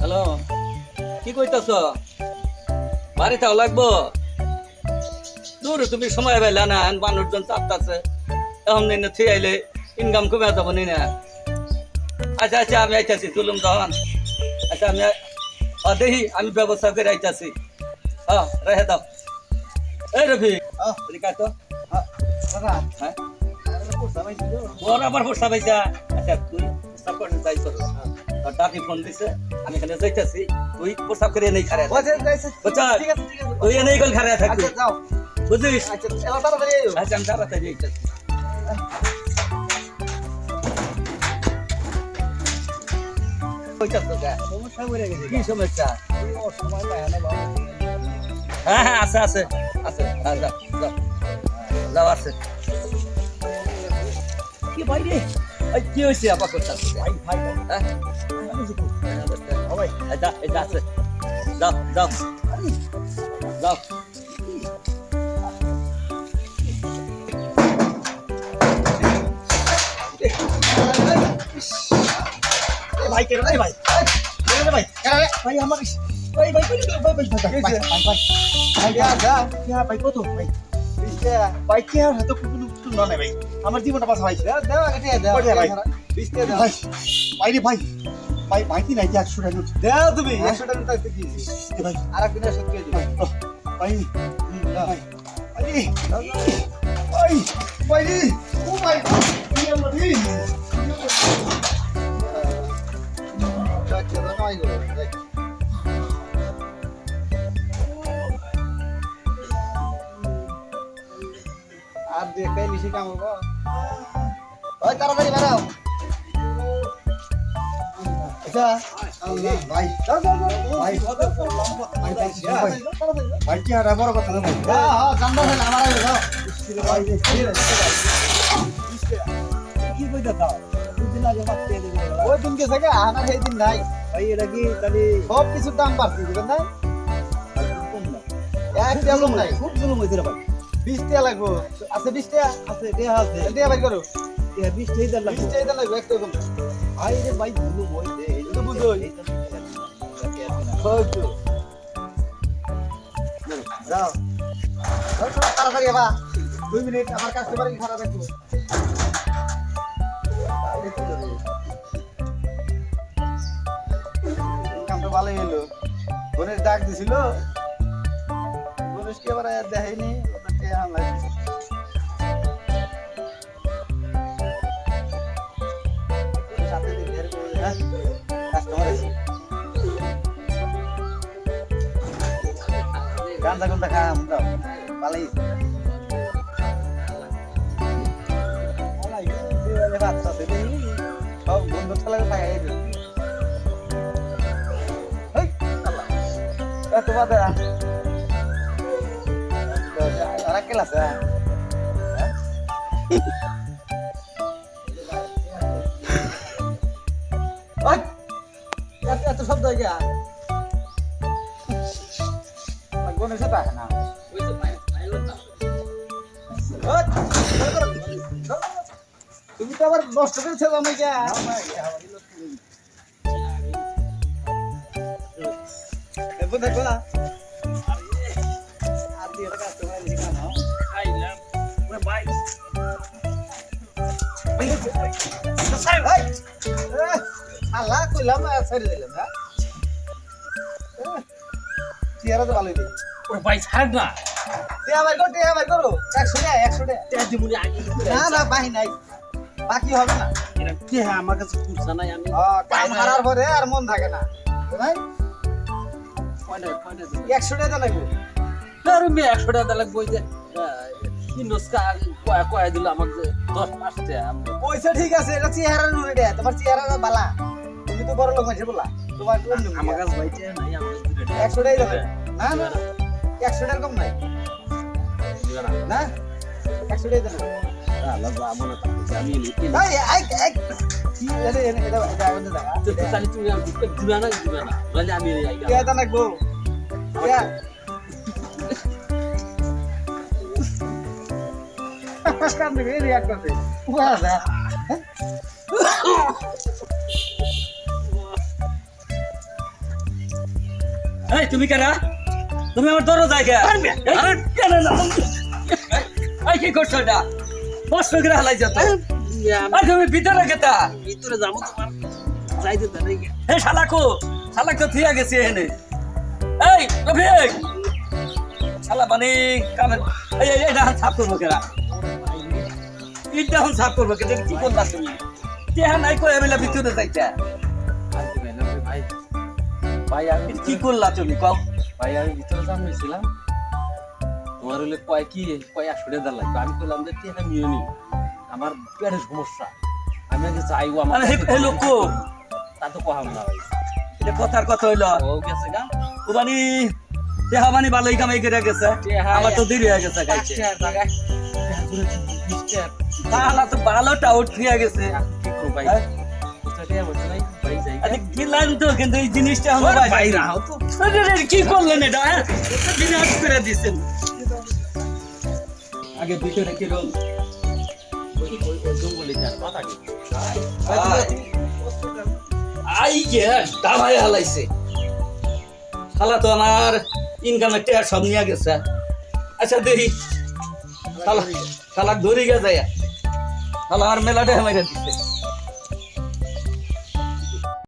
Hello, কি কইতাছ? বাড়িতেও লাগবো? দূর তুমি সময় পাইলা না, মানুষজন চাপতাছে, এখন নিয়ে থুই আইলে ইনকাম কমে যাবো নি না। আচ্ছা আচ্ছা, আমি আইতাছি, তুলুম তখন। আচ্ছা আমি দেখি, আমি ব্যবস্থা করে আইতাছি। রেহে দাও। এই রফি, এদিকে আয় তো। হ্যাঁ, ওর আবার প্রস্তাব আইসা। আচ্ছা তুই প্রস্তাব করে যাই করো। তোর দাদি ফোন দিছে, আমি এখানে যাইতাছি, তুই প্রস্তাব করে এনেই খারাপ তুই এনেই গল খারাপ থাকবি, বুঝলিস? আচ্ছা আমি তাড়াতাড়ি যাইতাছি। কি সমস্যা? হ্যাঁ হ্যাঁ, আছে আছে আছে, হ্যাঁ যাও যাও যাও, আছে। কি ভাই রে, কি হয়েছে আপা করতে? হ্যাঁ এটা আছে, যাও যাও যাও। ভাই কেন ভাই ভাই ভাই ভাই আমার ভাই ভাই ভাই কত ভাই ভাই কি আর হাতে কোনো না ভাই আমার জীবনটা বাঁচা ভাই ভাই রে ভাই ভাই মাইতি নাই যে 100 টাকা দাও তুমি 100 টাকা তাইতে কি ভাই আরেকদিন 100 টাকা দিই ভাই ভাই ভাই ভাই ও ভাই কি আমরা দি আর দেখে বেশি কাম হবো ওই তাড়াতাড়ি বাড়াও আচ্ছা আল্লাহ ভাই ভাই ভাই কি আর বড় কথা না ভাই হ্যাঁ জানবা না আমার আগে যাও ভাই কি কইতা দাও দুদিন আগে মারতে দিবে ওই দিন কে থেকে আনা সেই দিন নাই ভাই এটা কি তাহলে সব কিছু দাম বাড়ছে বুঝছেন না এক টাকা নাই খুব জুলুম হইছে রে ভাই 20 টাকা লাগবে আছে 20 টাকা আছে দেয়া আছে দেয়া ভাই করো এ 20 টাকা লাগবে 20 টাকা লাগবে একটা কম ভাই রে ভাই জুলুম হইছে এই তো বুঝো হয়তো যাও তাড়াতাড়ি আবা 2 মিনিট আমার কাস্টমার কি খারাপ আছে কামটা ভালো হলো বোনের ডাক দিছিল বোনের কি আবার দেখাইনি ওটাকে আমরা সাথে বের করে হ্যাঁ কাস্টমার আছে গান্দা গান্দা খাম দাও ভালোই ভালোই দিলে বাচ্চা দিলে সব বন্ধ চলে থাকে এই আল্লাহ এত বাদা আর কে লাসা ওই এত শব্দ হয়ে গেল গনে সেটা না তুমি তো আবার নষ্ট করেছো আমি কে দেখো দেখো আর দিয়ে টাকা তো ভাই লিখা নাও খাইলাম ওরে ভাই ভাই ভাই আল্লাহ কইলাম আর ছেড়ে দিলাম না চেহারা তো ভালোই নেই ওরে ভাই ছাড় না টিয়া ভাই করো 100 টাকা তে দিমুনি আগে না না বাহি নাই বাকি হবে না এরা কে আমার কাছে কুরসা নাই আমি কাম করার পরে আর মন থাকে না ভাই কয়টা 100 টাকা লাগবে আর আমি 100 টাকা লাগবে ওই যে ইনস্কা কয় দিল আমাকে 10 5 টাকা পয়সা ঠিক আছে এটা চেহারা নুরে দে তোমার চেহারা বালা তুমি তো বড় লোক মাঝে বলা তোমার কোন আমার কাছে ভাইতে নাই আমার কাছে 100 টাকাই দেবে না না 100 টাকার কম নাই না 100 টাকা দেবে আল্লাহ আমনা আমি লিখি ভাই আই কি এটা আমাদের জায়গা তো তাহলে তুমি আর দিবা না বলে আমি আইগা কেদা লাগবো কে কাম দিবে রিঅ্যাক্ট করতে ওয়াদা এই তুমি কেনা তুমি আমার দরজা জায়গা কেন না এই কি করছো এটা কষ্ট করে হালাই যেত তুমি ভিতরে গেতা ভিতরে যাবো তোমার যাইতে দেন এই হে শালাকো শালাক তো থিয়া গেছে এনে এই রফিক শালা মানে কামের এই এটা সাফ করবো কেনা এটা এখন সাফ করবো কেনা কি করলা তুমি তেহা নাই কই এবেলা ভিতরে যাইতা ভাই ভাই আমি কি করলা তুমি কও ভাই আমি ভিতরে জানিয়েছিলাম তোমার হলে কয় 100 টাকা লাগবে আমি বললাম যে এটা নিয়ে নি আমার পেটের সমস্যা আমি আগে চাইবো আমার হে লোক কো তা তো কহাম না ভাই এটা কথার কথা হইলো ও গেছে গা ও মানে তেহা মানে ভালোই কামাই করে গেছে তেহা আমার তো দেরি হয়ে গেছে গাইছে জায়গায় দেখা করে 20 টাকা তাহলে তো ভালোটা উঠিয়া গেছে কি করব ভাই হ্যাঁ? বুঝতে বলতে নাই ভাই যাই আরে গেলাম তো কিন্তু এই জিনিসটা আমার ভাই রাও তো আরে কি করলেন এটা হ্যাঁ? এটা বিনাশ করে দিছেন আগে ভিতরে কি রোল ওই জঙ্গলে যান কথা কি আই যে দাবাই হালাইছে শালা তো আমার ইনকামের টেয়ার সব নিয়ে গেছে আচ্ছা দেখি শালা শালা ধরে গেছে শালা আমার মেলাটা মেরে দিচ্ছে